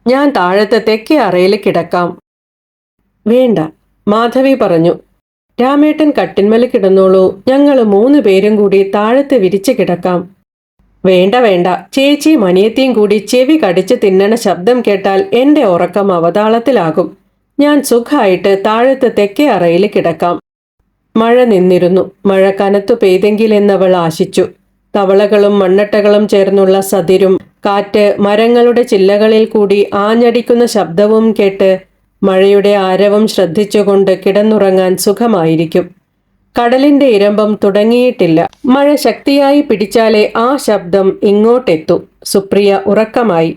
ഞാൻ താഴത്തെ തെക്കേ അറയിൽ കിടക്കാം. വേണ്ട, മാധവി പറഞ്ഞു. രാമേട്ടൻ കട്ടിന്മേൽ കിടന്നോളൂ, ഞങ്ങൾ 3 പേരും കൂടി താഴത്ത് വിരിച്ച് കിടക്കാം. വേണ്ട വേണ്ട, ചേച്ചിയും അനിയത്തിയും കൂടി ചെവി കടിച്ച് തിന്നണ ശബ്ദം കേട്ടാൽ എൻ്റെ ഉറക്കം അവതാളത്തിലാകും. ഞാൻ സുഖമായിട്ട് താഴത്ത് തെക്കേ അറയിൽ കിടക്കാം. മഴ നിന്നിരുന്നു. മഴ കനത്തു പെയ്തെങ്കിലെന്നവൾ ആശിച്ചു. തവളകളും മണ്ണട്ടകളും ചേർന്നുള്ള സതിരും കാറ്റ് മരങ്ങളുടെ ചില്ലകളിൽ കൂടി ആഞ്ഞടിക്കുന്ന ശബ്ദവും കേട്ട് മഴയുടെ ആരവം ശ്രദ്ധിച്ചുകൊണ്ട് കിടന്നുറങ്ങാൻ സുഖമായിരിക്കും. കടലിന്റെ ഇരമ്പം തുടങ്ങിയിട്ടില്ല. മഴ ശക്തിയായി പിടിച്ചാലേ ആ ശബ്ദം ഇങ്ങോട്ടെത്തു. സുപ്രിയ ഉറക്കമായി.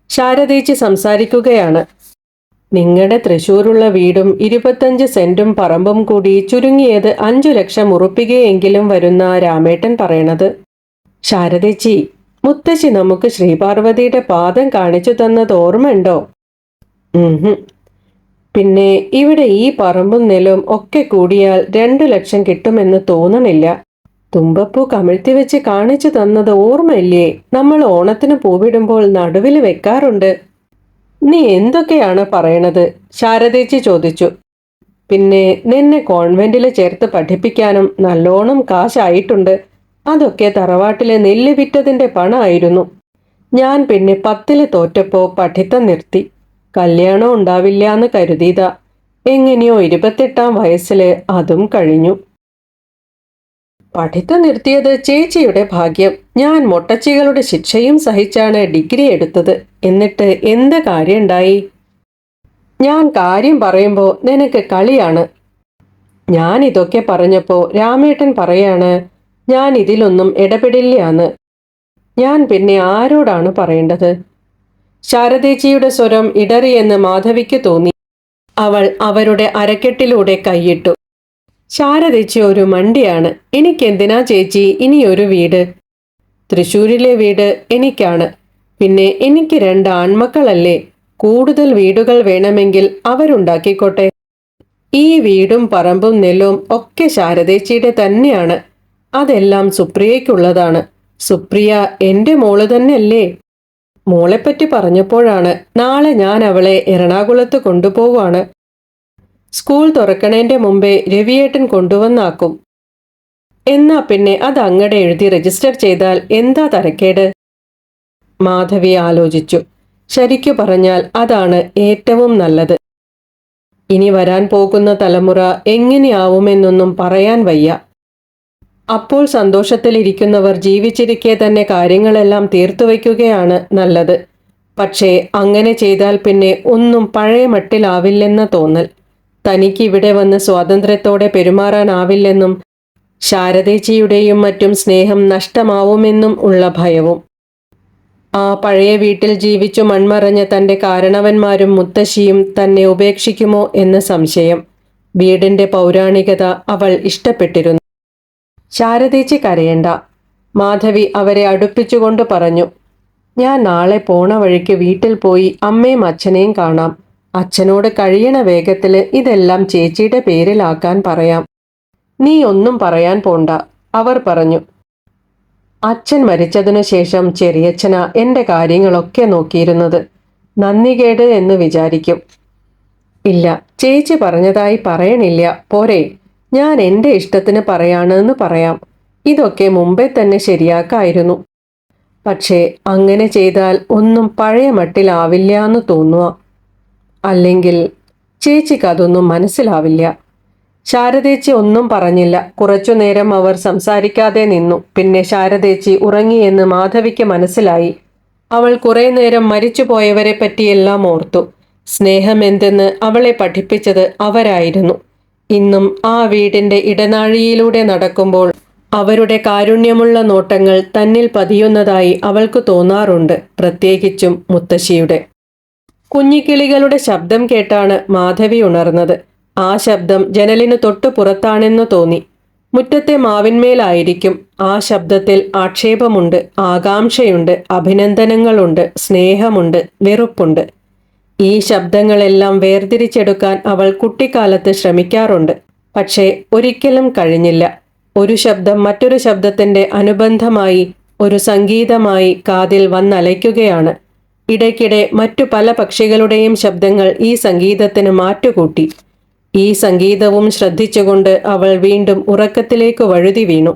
ശാരദേച്ചി സംസാരിക്കുകയാണ്. നിങ്ങളുടെ തൃശ്ശൂരുള്ള വീടും 25 സെന്റും പറമ്പും കൂടി ചുരുങ്ങിയത് 5 ലക്ഷം ഉറുപ്പികയെങ്കിലും വരുന്ന രാമേട്ടൻ പറയണത്. ശാരദേച്ചി, മുത്തശ്ശി നമുക്ക് ശ്രീപാർവതിയുടെ പാദം കാണിച്ചു തന്നത് ഓർമ്മയുണ്ടോ? പിന്നെ ഇവിടെ ഈ പറമ്പും നിലവും ഒക്കെ കൂടിയാൽ 2 ലക്ഷം കിട്ടുമെന്ന് തോന്നണില്ല. തുമ്പപ്പൂ കമിഴ്ത്തി വെച്ച് കാണിച്ചു തന്നത് ഓർമ്മയില്ലേ? നമ്മൾ ഓണത്തിന് പൂവിടുമ്പോൾ നടുവിൽ വെക്കാറുണ്ട്. നീ എന്തൊക്കെയാണ് പറയണത്? ശാരദേച്ചി ചോദിച്ചു. പിന്നെ നിന്നെ കോൺവെന്റിൽ ചേർത്ത് പഠിപ്പിക്കാനും നല്ലോണം കാശായിട്ടുണ്ട്. അതൊക്കെ തറവാട്ടിലെ നെല്ല് വിറ്റതിന്റെ പണമായിരുന്നു. ഞാൻ പിന്നെ 10ല് തോറ്റപ്പോ പഠിത്തം നിർത്തി. കല്യാണം ഉണ്ടാവില്ല എന്ന് കരുതിയതാ. എങ്ങനെയോ 28ാം വയസ്സില് അതും കഴിഞ്ഞു. പഠിത്തം നിർത്തിയത് ചേച്ചിയുടെ ഭാഗ്യം. ഞാൻ മൊട്ടച്ചികളുടെ ശിക്ഷയും സഹിച്ചാണ് ഡിഗ്രി എടുത്തത്. എന്നിട്ട് എന്ത് കാര്യമുണ്ടായി? ഞാൻ കാര്യം പറയുമ്പോ നിനക്ക് കളിയാണ്. ഞാൻ ഇതൊക്കെ പറഞ്ഞപ്പോ രാമേട്ടൻ പറയാണ് ഞാൻ ഇതിലൊന്നും ഇടപെടില്ലാന്ന്. ഞാൻ പിന്നെ ആരോടാണ് പറയേണ്ടത്? ശാരദേച്ചിയുടെ സ്വരം ഇടറിയെന്ന് മാധവിക്ക് തോന്നി. അവൾ അവരുടെ അരക്കെട്ടിലൂടെ കൈയിട്ടു. ശാരദേച്ചി ഒരു മണ്ടിയാണ്. എനിക്കെന്തിനാ ചേച്ചി ഇനിയൊരു വീട്? തൃശ്ശൂരിലെ വീട് എനിക്കാണ്. പിന്നെ എനിക്ക് 2 ആൺമക്കളല്ലേ. കൂടുതൽ വീടുകൾ വേണമെങ്കിൽ അവരുണ്ടാക്കിക്കോട്ടെ. ഈ വീടും പറമ്പും നെല്ലും ഒക്കെ ശാരദേച്ചിയുടെ തന്നെയാണ്. അതെല്ലാം സുപ്രിയയ്ക്കുള്ളതാണ്. സുപ്രിയ എന്റെ മോള് തന്നെയല്ലേ? മോളെപ്പറ്റി പറഞ്ഞപ്പോഴാണ് നാളെ ഞാൻ അവളെ എറണാകുളത്ത് കൊണ്ടുപോവാണ്. സ്കൂൾ തുറക്കണേന്റെ മുമ്പേ രവിയേട്ടൻ കൊണ്ടുവന്നാക്കും. എന്നാ പിന്നെ അത് അങ്ങടെ എഴുതി രജിസ്റ്റർ ചെയ്താൽ എന്താ തരക്കേട്? മാധവി ആലോചിച്ചു. ശരിക്കു പറഞ്ഞാൽ അതാണ് ഏറ്റവും നല്ലത്. ഇനി വരാൻ പോകുന്ന തലമുറ എങ്ങനെയാവുമെന്നൊന്നും പറയാൻ വയ്യ. അപ്പോൾ സന്തോഷത്തിലിരിക്കുന്നവർ ജീവിച്ചിരിക്കെ തന്നെ കാര്യങ്ങളെല്ലാം തീർത്തുവയ്ക്കുകയാണ് നല്ലത്. പക്ഷേ അങ്ങനെ ചെയ്താൽ പിന്നെ ഒന്നും പഴയ മട്ടിലാവില്ലെന്ന തോന്നൽ. തനിക്ക് ഇവിടെ വന്ന് സ്വാതന്ത്ര്യത്തോടെ പെരുമാറാനാവില്ലെന്നും ശാരദേച്ചിയുടെയും മറ്റും സ്നേഹം നഷ്ടമാവുമെന്നും ഉള്ള ഭയവും. ആ പഴയ വീട്ടിൽ ജീവിച്ചു മൺമറഞ്ഞ തന്റെ കാരണവന്മാരും മുത്തശ്ശിയും തന്നെ ഉപേക്ഷിക്കുമോ എന്ന സംശയം. വീടിന്റെ പൗരാണികത അവൾ ഇഷ്ടപ്പെട്ടിരുന്നു. ശാരദേച്ചി കരയണ്ട, മാധവി അവരെ അടുപ്പിച്ചുകൊണ്ട് പറഞ്ഞു. ഞാൻ നാളെ പോണ വഴിക്ക് വീട്ടിൽ പോയി അമ്മയും അച്ഛനെയും കാണാം. അച്ഛനോട് കഴിയണ വേഗത്തില് ഇതെല്ലാം ചേച്ചിയുടെ പേരിലാക്കാൻ പറയാം. നീ ഒന്നും പറയാൻ പോണ്ട, അവർ പറഞ്ഞു. അച്ഛൻ മരിച്ചതിനു ശേഷം ചെറിയച്ഛനാ എന്റെ കാര്യങ്ങളൊക്കെ നോക്കിയിരുന്നത്. നന്ദികേട് എന്ന് വിചാരിക്കും. ഇല്ല, ചേച്ചി പറഞ്ഞതായി പറയണില്ല, പോരെ? ഞാൻ എന്റെ ഇഷ്ടത്തിന് പറയാണെന്ന് പറയാം. ഇതൊക്കെ മുമ്പേ തന്നെ ശരിയാക്കായിരുന്നു. പക്ഷേ അങ്ങനെ ചെയ്താൽ ഒന്നും പഴയ മട്ടിലാവില്ല എന്ന് തോന്നുക. അല്ലെങ്കിൽ ചേച്ചിക്ക് അതൊന്നും മനസ്സിലാവില്ല. ശാരദേച്ചി ഒന്നും പറഞ്ഞില്ല. കുറച്ചുനേരം അവർ സംസാരിക്കാതെ നിന്നു. പിന്നെ ശാരദേച്ചി ഉറങ്ങിയെന്ന് മാധവിക്ക് മനസ്സിലായി. അവൾ കുറെ നേരം മരിച്ചുപോയവരെ പറ്റിയെല്ലാം ഓർത്തു. സ്നേഹം എന്തെന്ന് അവളെ പഠിപ്പിച്ചത് അവരായിരുന്നു. ഇന്നും ആ വീടിന്റെ ഇടനാഴിയിലൂടെ നടക്കുമ്പോൾ അവരുടെ കാരുണ്യമുള്ള നോട്ടങ്ങൾ തന്നിൽ പതിയുന്നതായി അവൾക്ക് തോന്നാറുണ്ട്, പ്രത്യേകിച്ചും മുത്തശ്ശിയുടെ. കുഞ്ഞിക്കിളികളുടെ ശബ്ദം കേട്ടാണ് മാധവി ഉണർന്നത്. ആ ശബ്ദം ജനലിന് തൊട്ടു പുറത്താണെന്ന് തോന്നി. മുറ്റത്തെ മാവിന്മേലായിരിക്കും. ആ ശബ്ദത്തിൽ ആക്ഷേപമുണ്ട്, ആകാംക്ഷയുണ്ട്, അഭിനന്ദനങ്ങളുണ്ട്, സ്നേഹമുണ്ട്, വെറുപ്പുണ്ട്. ഈ ശബ്ദങ്ങളെല്ലാം വേർതിരിച്ചെടുക്കാൻ അവൾ കുട്ടിക്കാലത്ത് ശ്രമിക്കാറുണ്ട്. പക്ഷേ ഒരിക്കലും കഴിഞ്ഞില്ല. ഒരു ശബ്ദം മറ്റൊരു ശബ്ദത്തിന്റെ അനുബന്ധമായി, ഒരു സംഗീതമായി കാതിൽ വന്നലയ്ക്കുകയാണ്. ഇടയ്ക്കിടെ മറ്റു പല പക്ഷികളുടെയും ശബ്ദങ്ങൾ ഈ സംഗീതത്തിന് മാറ്റുകൂട്ടി. ഈ സംഗീതവും ശ്രദ്ധിച്ചുകൊണ്ട് അവൾ വീണ്ടും ഉറക്കത്തിലേക്ക് വഴുതി വീണു.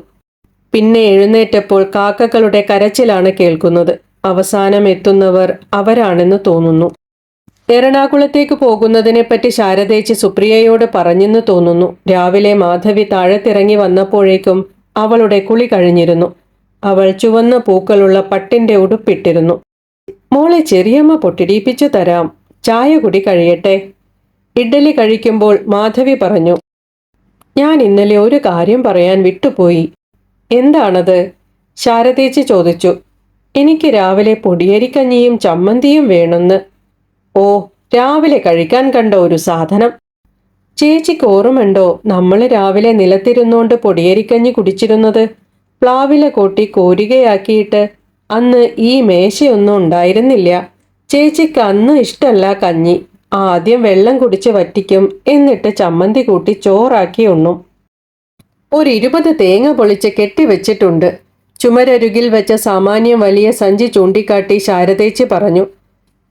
പിന്നെ എഴുന്നേറ്റപ്പോൾ കാക്കകളുടെ കരച്ചിലാണ് കേൾക്കുന്നത്. അവസാനം എത്തുന്നവർ അവരാണെന്ന് തോന്നുന്നു. എറണാകുളത്തേക്ക് പോകുന്നതിനെപ്പറ്റി ശാരദേച്ചി സുപ്രിയയോട് പറഞ്ഞെന്ന് തോന്നുന്നു. രാവിലെ മാധവി താഴത്തിറങ്ങി വന്നപ്പോഴേക്കും അവളുടെ കുളി കഴിഞ്ഞിരുന്നു. അവൾ ചുവന്ന പൂക്കളുള്ള പട്ടിന്റെ ഉടുപ്പിട്ടിരുന്നു. മോളെ ചെറിയമ്മ പൊട്ടിടിപ്പിച്ചു തരാം, ചായ കുടി കഴിയട്ടെ. ഇഡ്ഡലി കഴിക്കുമ്പോൾ മാധവി പറഞ്ഞു. ഞാൻ ഇന്നലെ ഒരു കാര്യം പറയാൻ വിട്ടുപോയി. എന്താണത്? ശാരദേച്ചി ചോദിച്ചു. എനിക്ക് രാവിലെ പൊടിയരിക്കഞ്ഞിയും ചമ്മന്തിയും വേണമെന്ന്. ഓ, രാവിലെ കഴിക്കാൻ കണ്ട ഒരു സാധനം. ചേച്ചിക്ക് ഓർമ്മയുണ്ടോ നമ്മൾ രാവിലെ നിലത്തിരുന്നോണ്ട് പൊടിയരിക്കഞ്ഞി കുടിച്ചിരുന്നത്? പ്ലാവില കൂട്ടി കോരികയാക്കിയിട്ട്. അന്ന് ഈ മേശയൊന്നും ഉണ്ടായിരുന്നില്ല. ചേച്ചിക്ക് അന്ന് ഇഷ്ടല്ല കഞ്ഞി. ആദ്യം വെള്ളം കുടിച്ച് വറ്റിക്കും, എന്നിട്ട് ചമ്മന്തി കൂട്ടി ചോറാക്കി ഉണ്ണും. ഒരു 20 തേങ്ങ പൊളിച്ച് കെട്ടിവെച്ചിട്ടുണ്ട്. ചുമരരുകിൽ വെച്ച സാമാന്യം വലിയ സഞ്ചി ചൂണ്ടിക്കാട്ടി ശാരദേച്ചി പറഞ്ഞു.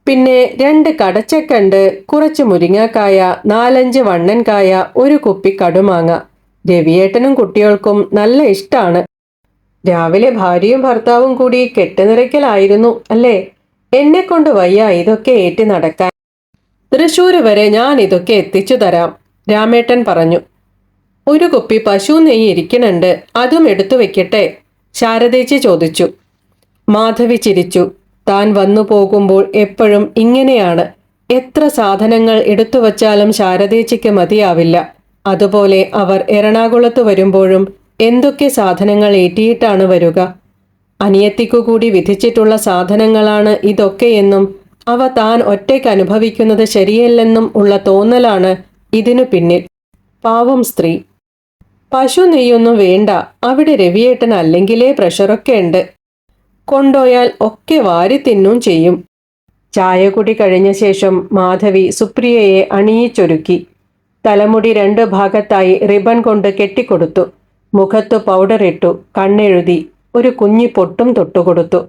പിന്നെ 2 കടച്ചക്കണ്ട്, കുറച്ച് മുരിങ്ങാക്കായ, 4-5 വണ്ണൻകായ, ഒരു കുപ്പി കടുമാങ്ങ. രവിയേട്ടനും കുട്ടികൾക്കും നല്ല ഇഷ്ടാണ്. രാവിലെ ഭാര്യയും ഭർത്താവും കൂടി കെട്ടുനിറയ്ക്കലായിരുന്നു അല്ലേ? എന്നെ കൊണ്ട് വയ്യ ഇതൊക്കെ ഏറ്റി നടക്കാൻ. തൃശ്ശൂര് വരെ ഞാൻ ഇതൊക്കെ എത്തിച്ചു തരാം, രാമേട്ടൻ പറഞ്ഞു. ഒരു കുപ്പി പശു നെയ്യ് ഇരിക്കണുണ്ട്, അതും എടുത്തു വെക്കട്ടെ? ശാരദേച്ചി ചോദിച്ചു. മാധവി ചിരിച്ചു. താൻ വന്നു പോകുമ്പോൾ എപ്പോഴും ഇങ്ങനെയാണ്. എത്ര സാധനങ്ങൾ എടുത്തു വച്ചാലും ശാരദേച്ചിക്ക് മതിയാവില്ല. അതുപോലെ അവർ എറണാകുളത്ത് വരുമ്പോഴും എന്തൊക്കെ സാധനങ്ങൾ ഏറ്റിയിട്ടാണ് വരിക. അനിയത്തിക്കു കൂടി വിധിച്ചിട്ടുള്ള സാധനങ്ങളാണ് ഇതൊക്കെയെന്നും അവ താൻ ഒറ്റയ്ക്ക് അനുഭവിക്കുന്നത് ശരിയല്ലെന്നും ഉള്ള തോന്നലാണ് ഇതിനു പിന്നിൽ. പാവം സ്ത്രീ. പശു നെയ്യൊന്നും വേണ്ട, അവിടെ രവിയേട്ടൻ അല്ലെങ്കിലേ പ്രഷറൊക്കെ ഉണ്ട്. കൊണ്ടോയാൽ ഒക്കെ വാരി തിന്നും ചെയ്യും. ചായകുടി കഴിഞ്ഞ ശേഷം മാധവി സുപ്രിയയെ അണിയിച്ചൊരുക്കി. തലമുടി 2 ഭാഗത്തായി റിബൺ കൊണ്ട് കെട്ടിക്കൊടുത്തു. മുഖത്തു പൗഡർ ഇട്ടു, കണ്ണെഴുതി, ഒരു കുഞ്ഞി പൊട്ടും തൊട്ടുകൊടുത്തു.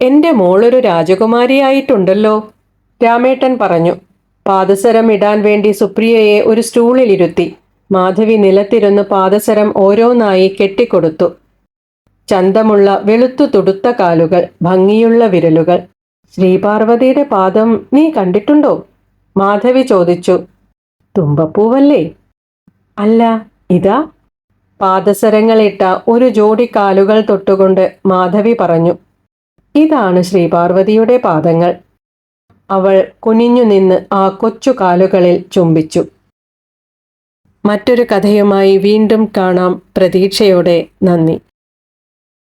എന്റെ മോളൊരു രാജകുമാരിയായിട്ടുണ്ടല്ലോ, രാമേട്ടൻ പറഞ്ഞു. പാദസരം ഇടാൻ വേണ്ടി സുപ്രിയയെ ഒരു സ്റ്റൂളിലിരുത്തി. മാധവി നിലത്തിരുന്ന് പാദസരം ഓരോന്നായി കെട്ടിക്കൊടുത്തു. ചന്തമുള്ള വെളുത്തു തുടുത്ത കാലുകൾ, ഭംഗിയുള്ള വിരലുകൾ. ശ്രീപാർവതിയുടെ പാദം നീ കണ്ടിട്ടുണ്ടോ? മാധവി ചോദിച്ചു. തുമ്പപ്പൂവല്ലേ? അല്ല, ഇതാ. പാദസരങ്ങളിട്ട ഒരു ജോഡി കാലുകൾ തൊട്ടുകൊണ്ട് മാധവി പറഞ്ഞു. ഇതാണ് ശ്രീപാർവതിയുടെ പാദങ്ങൾ. അവൾ കുനിഞ്ഞു നിന്ന് ആ കൊച്ചു കാലുകളിൽ ചുംബിച്ചു. മറ്റൊരു കഥയുമായി വീണ്ടും കാണാം. പ്രതീക്ഷയോടെ. നന്ദി.